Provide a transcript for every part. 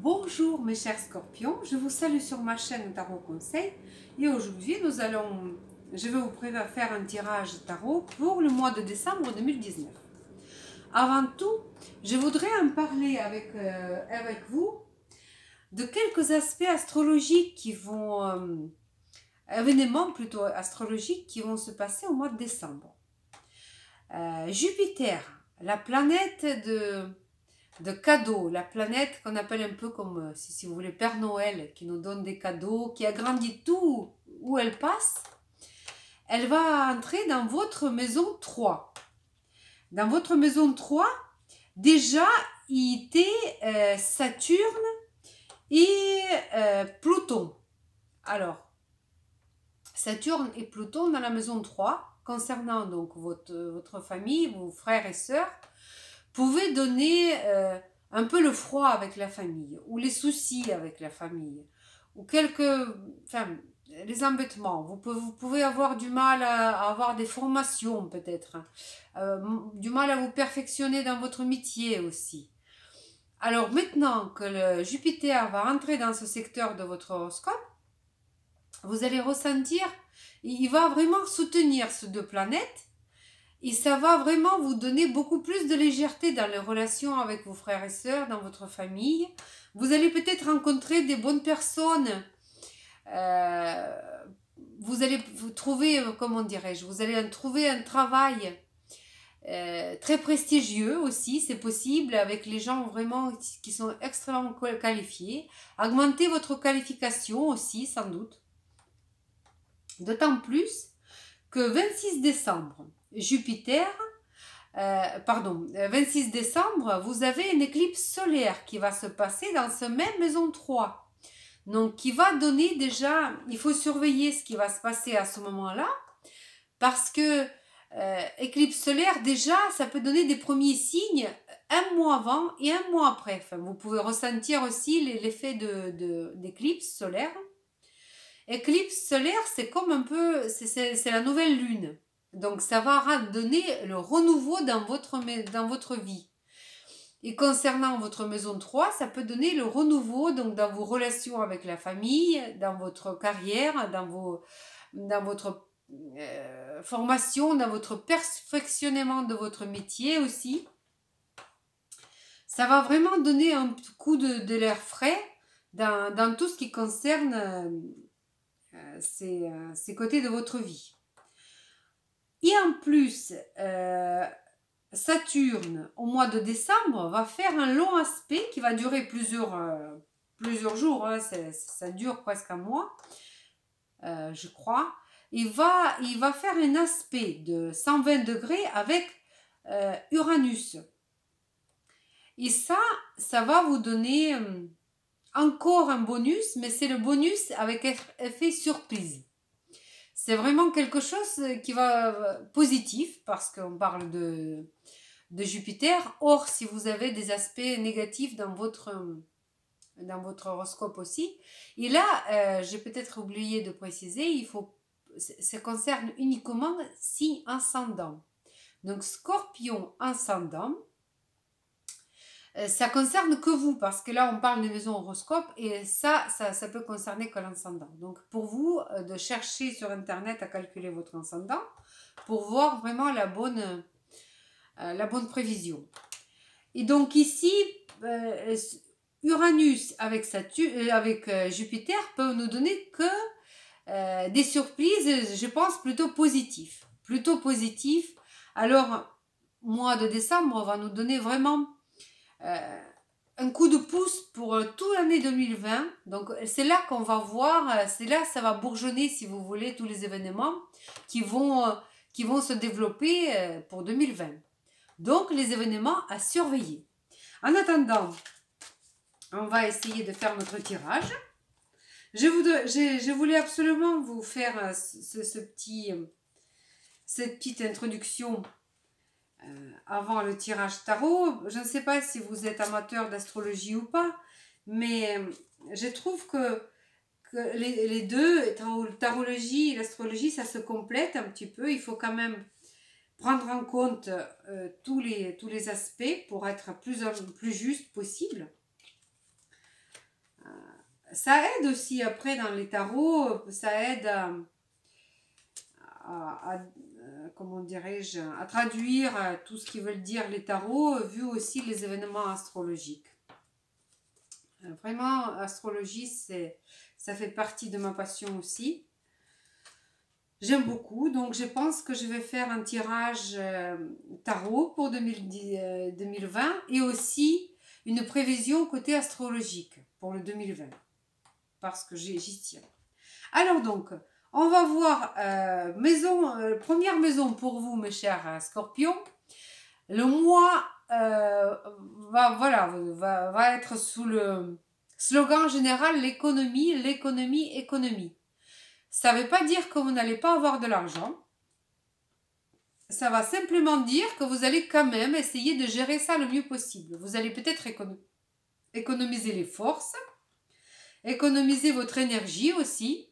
Bonjour mes chers scorpions, je vous salue sur ma chaîne Tarot Conseil et aujourd'hui je vais vous faire un tirage tarot pour le mois de décembre 2019. Avant tout, je voudrais en parler avec vous de quelques aspects astrologiques événements plutôt astrologiques qui vont se passer au mois de décembre. Jupiter, la planète de cadeaux, la planète qu'on appelle un peu comme, si vous voulez, Père Noël, qui nous donne des cadeaux, qui agrandit tout où elle passe, elle va entrer dans votre maison 3. Dans votre maison 3, déjà, il était Saturne et Pluton. Alors, Saturne et Pluton dans la maison 3, concernant donc votre famille, vos frères et sœurs, pouvez donner un peu le froid avec la famille, ou les soucis avec la famille, ou les embêtements. Vous pouvez avoir du mal à avoir des formations peut-être, du mal à vous perfectionner dans votre métier aussi. Alors maintenant que le Jupiter va entrer dans ce secteur de votre horoscope, vous allez ressentir, il va vraiment soutenir ces deux planètes. Et ça va vraiment vous donner beaucoup plus de légèreté dans les relations avec vos frères et sœurs, dans votre famille. Vous allez peut-être rencontrer des bonnes personnes. Vous allez vous trouver, comment dirais-je, vous allez trouver un travail très prestigieux aussi, c'est possible, avec les gens vraiment qui sont extrêmement qualifiés. Augmenter votre qualification aussi, sans doute. D'autant plus que 26 décembre, Jupiter, 26 décembre, vous avez une éclipse solaire qui va se passer dans ce même maison 3. Donc, qui va donner déjà, il faut surveiller ce qui va se passer à ce moment-là, parce que éclipse solaire, déjà, ça peut donner des premiers signes un mois avant et un mois après. Enfin, vous pouvez ressentir aussi l'effet d'éclipse solaire. Éclipse solaire, c'est comme un peu, c'est la nouvelle lune. Donc ça va donner le renouveau dans votre vie. Et concernant votre maison 3, ça peut donner le renouveau donc dans vos relations avec la famille, dans votre carrière, dans votre formation, dans votre perfectionnement de votre métier aussi. Ça va vraiment donner un coup de l'air frais dans tout ce qui concerne ces côtés de votre vie. Et en plus, Saturne, au mois de décembre, va faire un long aspect qui va durer plusieurs jours, hein, ça dure presque un mois, je crois. Il va faire un aspect de 120 degrés avec Uranus. Et ça va vous donner encore un bonus, mais c'est le bonus avec effet surprise. C'est vraiment quelque chose qui va positif parce qu'on parle de Jupiter. Or, si vous avez des aspects négatifs dans votre horoscope aussi, et là, j'ai peut-être oublié de préciser, ça concerne uniquement signe ascendant. Donc, Scorpion ascendant, ça concerne que vous, parce que là on parle de maison horoscope et ça peut concerner que l'ascendant. Donc pour vous, de chercher sur internet à calculer votre ascendant pour voir vraiment la bonne prévision. Et donc ici, Uranus avec Jupiter peut nous donner que des surprises, je pense, plutôt positives. Plutôt positives. Alors, mois de décembre va nous donner vraiment un coup de pouce pour toute l'année 2020. Donc c'est là qu'on va voir, c'est là ça va bourgeonner, si vous voulez, tous les événements qui vont se développer pour 2020. Donc les événements à surveiller. En attendant, on va essayer de faire notre tirage. Je voulais absolument vous faire cette petite introduction avant le tirage tarot. Je ne sais pas si vous êtes amateur d'astrologie ou pas, mais je trouve que les deux, tarologie et l'astrologie, ça se complète un petit peu. Il faut quand même prendre en compte tous les aspects pour être plus juste possible. Ça aide aussi après dans les tarots, ça aide comment dirais-je, à traduire tout ce qu'ils veulent dire les tarots, vu aussi les événements astrologiques. Vraiment, astrologie, ça fait partie de ma passion aussi. J'aime beaucoup, donc je pense que je vais faire un tirage tarot pour 2020 et aussi une prévision côté astrologique pour le 2020, parce que j'y tiens. Alors donc, on va voir première maison pour vous, mes chers scorpions. Le mois va être sous le slogan général l'économie, l'économie, économie. Ça ne veut pas dire que vous n'allez pas avoir de l'argent. Ça va simplement dire que vous allez quand même essayer de gérer ça le mieux possible. Vous allez peut-être économiser les forces, économiser votre énergie aussi,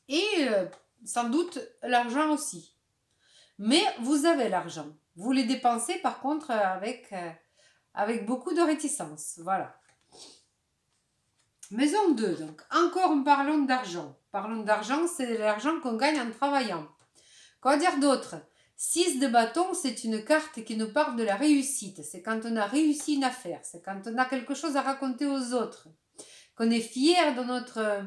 et sans doute l'argent aussi. Mais vous avez l'argent. Vous les dépensez par contre avec beaucoup de réticence. Voilà. Maison 2, donc encore parlons d'argent. Parlons d'argent, c'est l'argent qu'on gagne en travaillant. Quoi dire d'autre? 6 de bâton, c'est une carte qui nous parle de la réussite. C'est quand on a réussi une affaire. C'est quand on a quelque chose à raconter aux autres. Qu'on est fier de notre...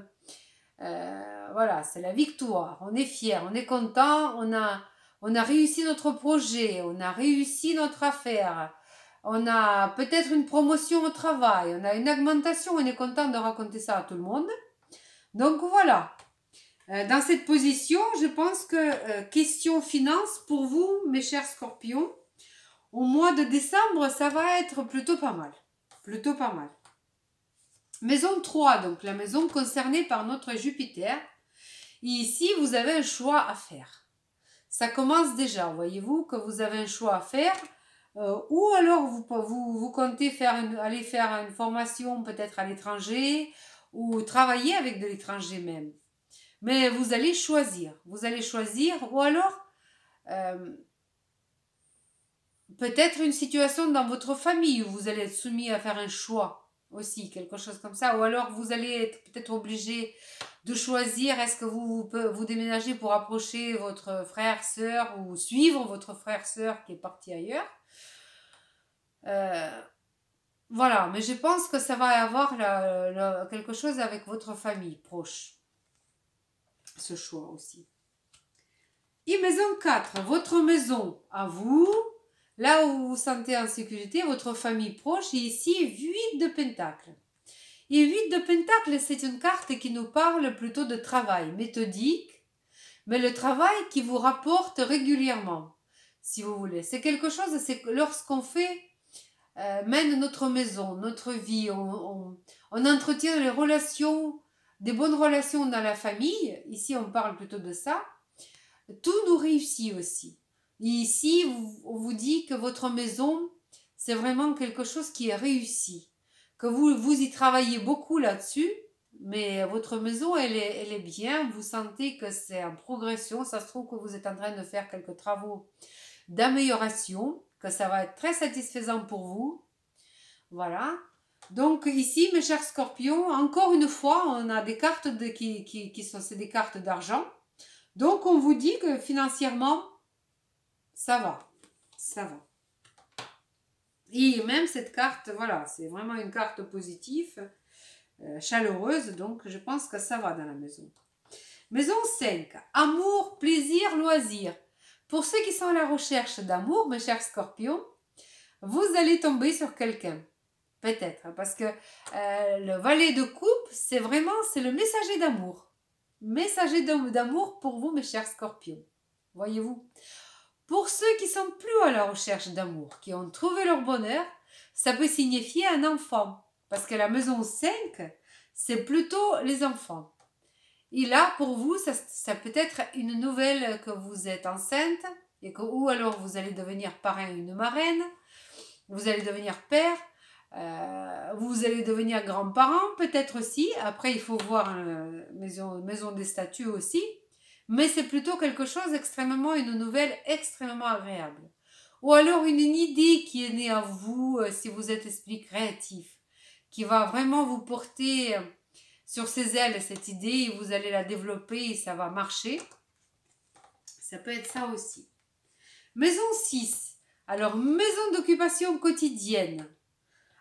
voilà, c'est la victoire. On est fier, on est content, on a réussi notre projet, on a réussi notre affaire. On a peut-être une promotion au travail, on a une augmentation, on est content de raconter ça à tout le monde. Donc voilà, dans cette position, je pense que question finance pour vous, mes chers scorpions, au mois de décembre, ça va être plutôt pas mal. Plutôt pas mal. Maison 3, donc la maison concernée par notre Jupiter. Et ici, vous avez un choix à faire. Ça commence déjà, voyez-vous, que vous avez un choix à faire. Ou alors vous comptez aller faire une formation peut-être à l'étranger ou travailler avec de l'étranger même. Mais vous allez choisir. Ou alors peut-être une situation dans votre famille où vous allez être soumis à faire un choix aussi, quelque chose comme ça. Ou alors vous allez être peut-être obligé de choisir, est-ce que vous déménagez pour approcher votre frère, sœur ou suivre votre frère, sœur qui est parti ailleurs. Voilà, mais je pense que ça va avoir quelque chose avec votre famille proche. Ce choix aussi. Et maison 4, votre maison à vous, là où vous vous sentez en sécurité, votre famille proche, et ici 8 de pentacles. Et 8 de pentacles, c'est une carte qui nous parle plutôt de travail méthodique, mais le travail qui vous rapporte régulièrement, si vous voulez. C'est quelque chose, c'est lorsqu'on mène notre maison, notre vie, on entretient les relations, des bonnes relations dans la famille, ici on parle plutôt de ça, tout nous réussit aussi. Et ici, on vous dit que votre maison, c'est vraiment quelque chose qui est réussi, que vous y travaillez beaucoup là-dessus, mais votre maison, elle est bien, vous sentez que c'est en progression, ça se trouve que vous êtes en train de faire quelques travaux d'amélioration, que ça va être très satisfaisant pour vous. Voilà. Donc ici, mes chers scorpions, encore une fois, on a des cartes qui sont c'est des cartes d'argent. Donc on vous dit que financièrement, ça va. Ça va. Et même cette carte, voilà, c'est vraiment une carte positive, chaleureuse, donc je pense que ça va dans la maison. Maison 5, amour, plaisir, loisir. Pour ceux qui sont à la recherche d'amour, mes chers scorpions, vous allez tomber sur quelqu'un. Peut-être, parce que le valet de coupe, c'est le messager d'amour. Messager d'amour pour vous, mes chers scorpions. Voyez-vous? Pour ceux qui sont plus à la recherche d'amour, qui ont trouvé leur bonheur, ça peut signifier un enfant. Parce que la maison 5, c'est plutôt les enfants. Et là, pour vous, ça peut être une nouvelle que vous êtes enceinte, ou alors vous allez devenir parrain ou une marraine, vous allez devenir père, vous allez devenir grands-parents peut-être aussi. Après, il faut voir maison des statuts aussi. Mais c'est plutôt quelque chose une nouvelle extrêmement agréable. Ou alors une idée qui est née à vous, si vous êtes esprit créatif, qui va vraiment vous porter sur ses ailes, cette idée, et vous allez la développer et ça va marcher. Ça peut être ça aussi. Maison 6. Alors, maison d'occupation quotidienne.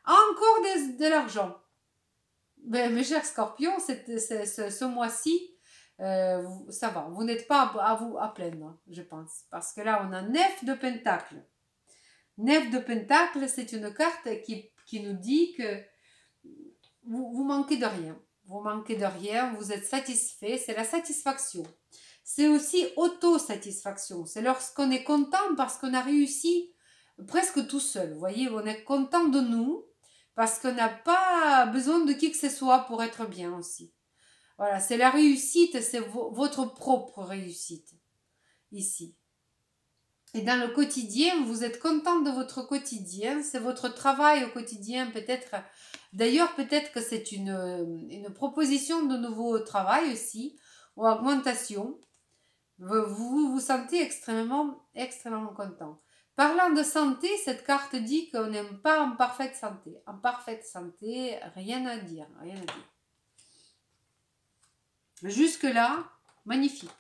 Encore de l'argent. Ben, mes chers scorpions, ce mois-ci, ça va. Vous n'êtes pas à plaindre, je pense. Parce que là, on a 9 de pentacles. 9 de pentacles, c'est une carte qui nous dit que vous manquez de rien. Vous manquez de rien, vous êtes satisfait. C'est la satisfaction. C'est aussi autosatisfaction. C'est lorsqu'on est content parce qu'on a réussi presque tout seul. Vous voyez, on est content de nous parce qu'on n'a pas besoin de qui que ce soit pour être bien aussi. Voilà, c'est la réussite, c'est votre propre réussite ici. Et dans le quotidien, vous êtes content de votre quotidien, c'est votre travail au quotidien peut-être. D'ailleurs, peut-être que c'est une proposition de nouveau travail aussi, ou augmentation. Vous vous sentez extrêmement content. Parlant de santé, cette carte dit qu'on n'aime pas en parfaite santé. En parfaite santé, rien à dire, rien à dire. Jusque-là, magnifique.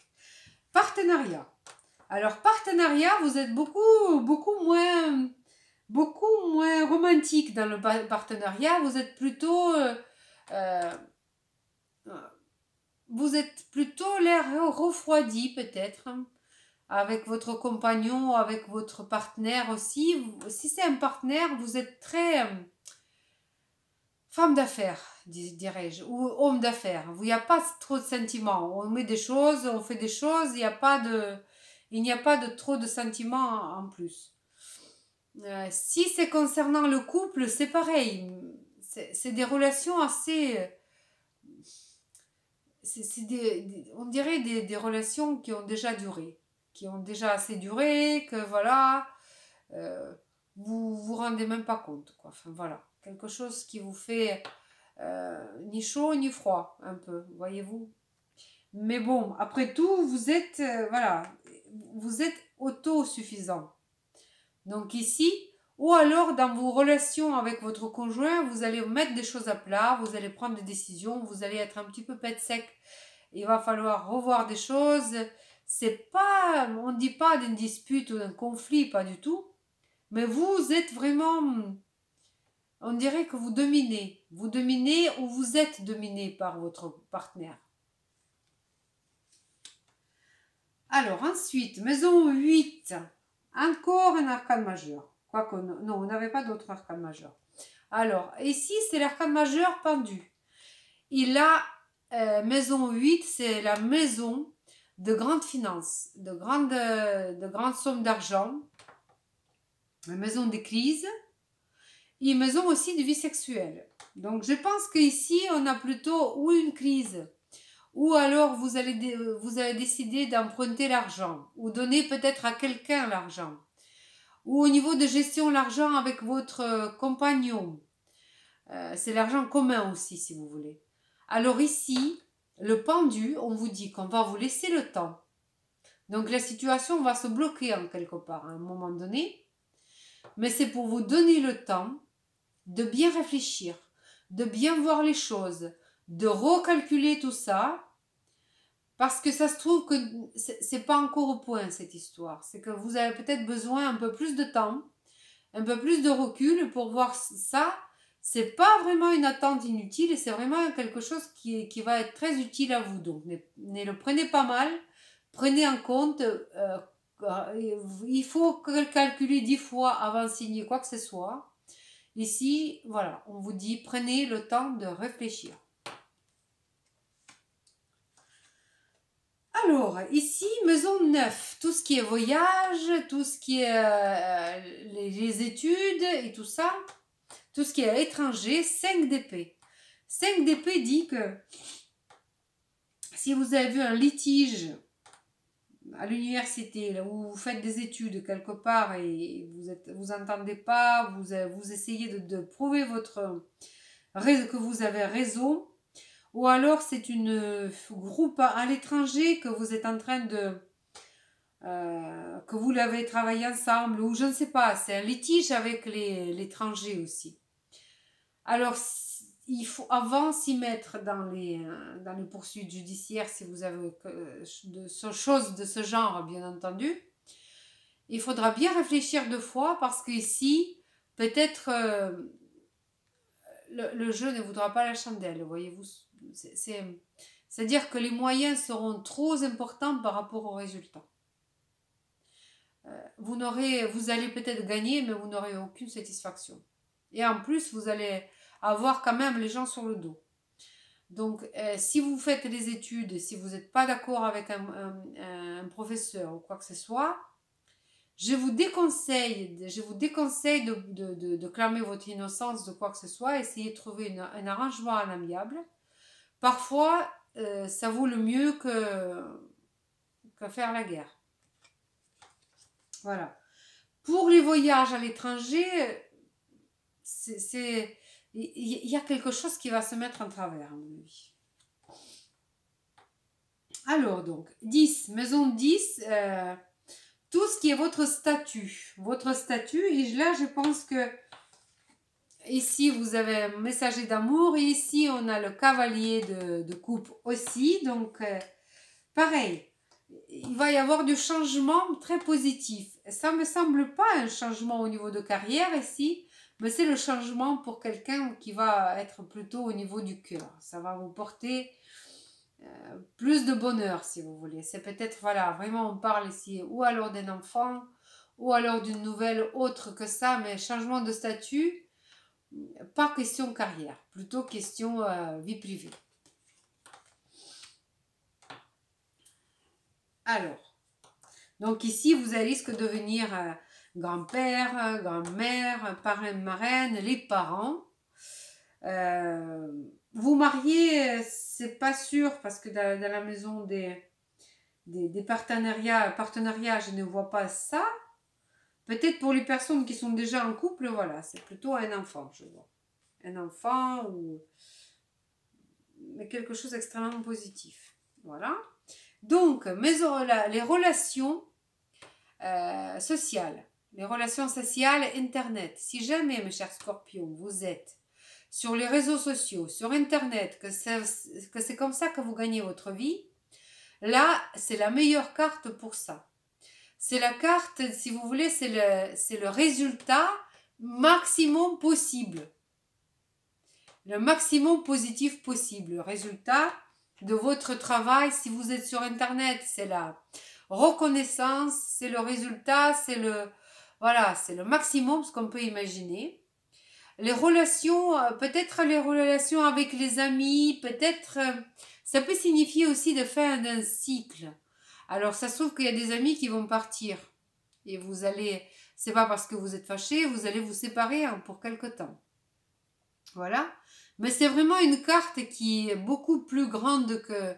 Partenariat. Alors, partenariat, vous êtes beaucoup moins romantique dans le partenariat. Vous êtes plutôt l'air refroidi peut-être, avec votre compagnon, avec votre partenaire aussi. Si c'est un partenaire, vous êtes très femme d'affaires, dirais-je, ou homme d'affaires. Il n'y a pas trop de sentiments. On met des choses, on fait des choses, il n'y a pas de trop de sentiments en plus. Si c'est concernant le couple, c'est pareil. C'est des relations assez... on dirait des relations qui ont déjà duré. Qui ont déjà assez duré, que voilà, vous vous rendez même pas compte, quoi. Enfin voilà, quelque chose qui vous fait ni chaud ni froid, un peu, voyez-vous. Mais bon, après tout, vous êtes, voilà, vous êtes autosuffisant. Donc ici, ou alors dans vos relations avec votre conjoint, vous allez mettre des choses à plat, vous allez prendre des décisions, vous allez être un petit peu pète sec. Il va falloir revoir des choses. C'est pas, on ne dit pas d'une dispute ou d'un conflit, pas du tout. Mais vous êtes vraiment, on dirait que vous dominez ou vous êtes dominé par votre partenaire. Alors ensuite, maison 8, encore un arcane majeur. Quoique, non, on n'avait pas d'autre arcane majeur. Alors, ici, c'est l'arcane majeur pendu. Il a, maison 8, c'est la maison de grandes finances, de grandes sommes d'argent, une maison d'église, et une maison aussi de vie sexuelle. Donc, je pense qu'ici, on a plutôt ou une crise, ou alors vous avez décidé d'emprunter l'argent, ou donner peut-être à quelqu'un l'argent, ou au niveau de gestion l'argent avec votre compagnon. C'est l'argent commun aussi, si vous voulez. Alors ici, le pendu, on vous dit qu'on va vous laisser le temps. Donc la situation va se bloquer en quelque part à un moment donné, mais c'est pour vous donner le temps de bien réfléchir, de bien voir les choses, de recalculer tout ça, parce que ça se trouve que c'est pas encore au point cette histoire. C'est que vous avez peut-être besoin un peu plus de temps, un peu plus de recul pour voir ça. C'est pas vraiment une attente inutile et c'est vraiment quelque chose qui va être très utile à vous. Donc ne le prenez pas mal, prenez en compte, il faut calculer 10 fois avant de signer quoi que ce soit. Ici, voilà, on vous dit prenez le temps de réfléchir. Alors, ici, maison 9, tout ce qui est voyage, tout ce qui est les études et tout ça, tout ce qui est étranger, 5 d'épée. 5 d'épée dit que si vous avez vu un litige à l'université, là où vous faites des études quelque part et vous entendez pas, vous essayez de prouver que vous avez raison, ou alors c'est une groupe à l'étranger que vous êtes en train de... que vous l'avez travaillé ensemble, ou je ne sais pas, c'est un litige avec l'étranger aussi. Alors, il faut avant s'y mettre dans les poursuites judiciaires, si vous avez choses de ce genre, bien entendu. Il faudra bien réfléchir deux fois parce qu'ici, peut-être le jeu ne voudra pas la chandelle, voyez-vous. C'est-à-dire que les moyens seront trop importants par rapport au résultat. Vous allez peut-être gagner, mais vous n'aurez aucune satisfaction. Et en plus, vous allez avoir quand même les gens sur le dos. Donc, si vous faites des études, si vous n'êtes pas d'accord avec un professeur ou quoi que ce soit, je vous déconseille de clamer votre innocence de quoi que ce soit. Essayez de trouver un arrangement à l'amiable. Parfois, ça vaut le mieux que faire la guerre. Voilà. Pour les voyages à l'étranger, il y a quelque chose qui va se mettre en travers, à mon avis. Alors, donc, 10, maison 10, tout ce qui est votre statut. Votre statut, et là, je pense que ici, vous avez un messager d'amour, et ici, on a le cavalier de coupe aussi. Donc, pareil, il va y avoir du changement très positif. Ça ne me semble pas un changement au niveau de carrière ici, mais c'est le changement pour quelqu'un qui va être plutôt au niveau du cœur. Ça va vous porter plus de bonheur, si vous voulez. C'est peut-être, voilà, vraiment on parle ici ou alors d'un enfant, ou alors d'une nouvelle autre que ça, mais changement de statut, pas question carrière, plutôt question vie privée. Alors, donc ici, vous avez risque de devenir grand-père, grand-mère, parrain, marraine, les parents. Vous marier, c'est pas sûr parce que dans la maison des partenariats, je ne vois pas ça. Peut-être pour les personnes qui sont déjà en couple, voilà, c'est plutôt un enfant, je vois. Un enfant ou mais quelque chose d'extrêmement positif. Voilà. Donc, les relations sociales. Les relations sociales, Internet. Si jamais, mes chers scorpions, vous êtes sur les réseaux sociaux, sur Internet, que c'est comme ça que vous gagnez votre vie, là, c'est la meilleure carte pour ça. C'est la carte, si vous voulez, c'est le résultat maximum possible. Le maximum positif possible. Le résultat de votre travail, si vous êtes sur Internet, c'est la reconnaissance, c'est le résultat, c'est le maximum ce qu'on peut imaginer. Les relations, peut-être les relations avec les amis, peut-être, ça peut signifier aussi de fin d'un cycle. Alors, ça se trouve qu'il y a des amis qui vont partir. Et vous allez, c'est pas parce que vous êtes fâché, vous allez vous séparer pour quelque temps. Voilà. Mais c'est vraiment une carte qui est beaucoup plus grande que...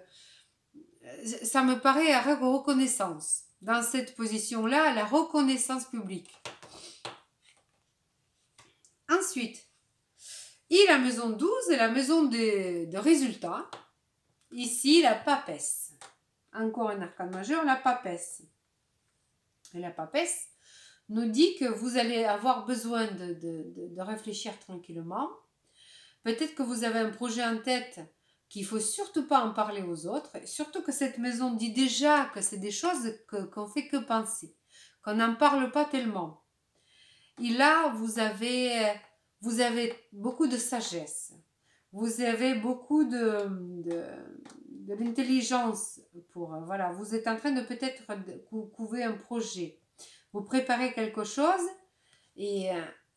Ça me paraît à reconnaissance. Dans cette position-là, la reconnaissance publique. Ensuite, et la maison 12 est la maison de résultats. Ici, la papesse. Encore un arcane majeur, la papesse. Et la papesse nous dit que vous allez avoir besoin de réfléchir tranquillement. Peut-être que vous avez un projet en tête qu'il ne faut surtout pas en parler aux autres. Surtout que cette maison dit déjà que c'est des choses qu'on ne fait que penser. Qu'on n'en parle pas tellement. Et là, vous avez beaucoup de sagesse. Vous avez beaucoup de l'intelligence pour... voilà, vous êtes en train de peut-être couver un projet. Vous préparez quelque chose et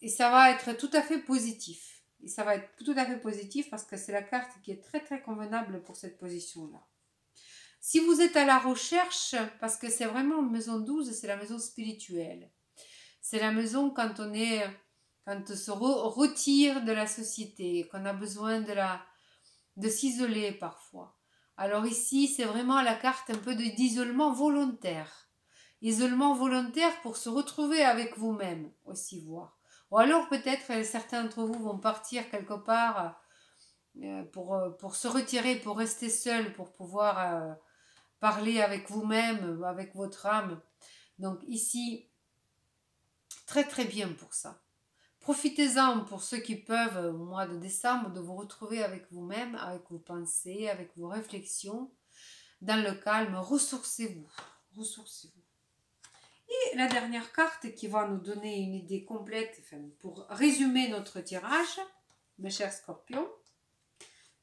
ça va être tout à fait positif. Et ça va être tout à fait positif parce que c'est la carte qui est très très convenable pour cette position-là. Si vous êtes à la recherche, parce que c'est vraiment maison 12, c'est la maison spirituelle. C'est la maison quand on se retire de la société, qu'on a besoin de s'isoler parfois. Alors ici, c'est vraiment la carte un peu d'isolement volontaire. Isolement volontaire pour se retrouver avec vous-même aussi, voir. Ou alors peut-être certains d'entre vous vont partir quelque part pour se retirer, pour rester seul, pour pouvoir parler avec vous-même, avec votre âme. Donc ici, très très bien pour ça. Profitez-en pour ceux qui peuvent au mois de décembre de vous retrouver avec vous-même, avec vos pensées, avec vos réflexions, dans le calme. Ressourcez-vous, ressourcez-vous. Et la dernière carte qui va nous donner une idée complète, enfin, pour résumer notre tirage, mes chers scorpions.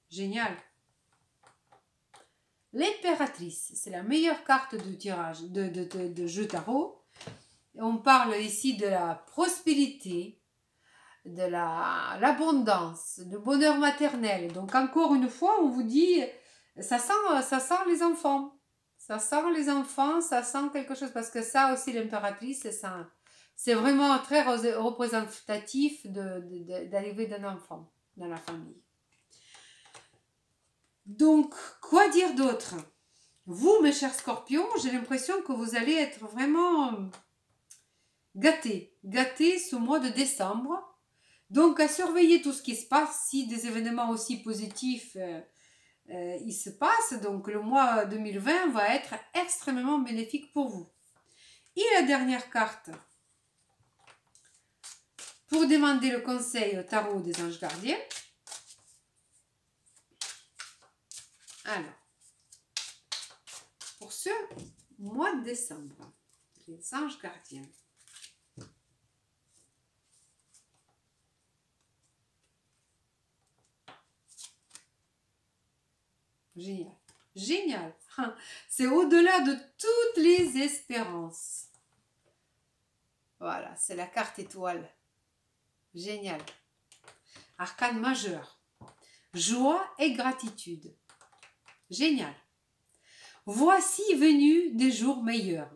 Génial. L'impératrice, c'est la meilleure carte de tirage de jeu tarot. On parle ici de la prospérité, de l'abondance, de bonheur maternel. Donc encore une fois, on vous dit, ça sent les enfants. Ça sent les enfants, ça sent quelque chose. Parce que ça aussi, l'impératrice, c'est vraiment très représentatif d'arrivée d'un enfant dans la famille. Donc, quoi dire d'autre? Vous, mes chers scorpions, j'ai l'impression que vous allez être vraiment gâtés ce mois de décembre. Donc, à surveiller tout ce qui se passe, si des événements aussi positifs il se passent. Donc, le mois 2020 va être extrêmement bénéfique pour vous. Et la dernière carte, pour demander le conseil au tarot des anges gardiens. Alors, pour ce mois de décembre, les anges gardiens. Génial. Génial. C'est au-delà de toutes les espérances. Voilà, c'est la carte étoile. Génial. Arcane majeur. Joie et gratitude. Génial. Voici venus des jours meilleurs.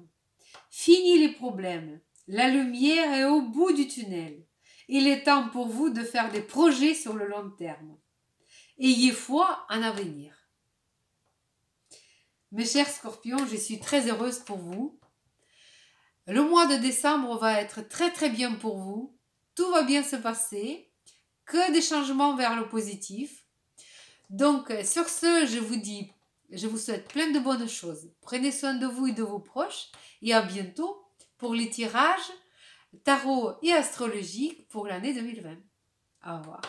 Fini les problèmes. La lumière est au bout du tunnel. Il est temps pour vous de faire des projets sur le long terme. Ayez foi en l'avenir. Mes chers scorpions, je suis très heureuse pour vous. Le mois de décembre va être très très bien pour vous. Tout va bien se passer. Que des changements vers le positif. Donc, sur ce, je vous souhaite plein de bonnes choses. Prenez soin de vous et de vos proches. Et à bientôt pour les tirages tarot et astrologiques pour l'année 2020. Au revoir.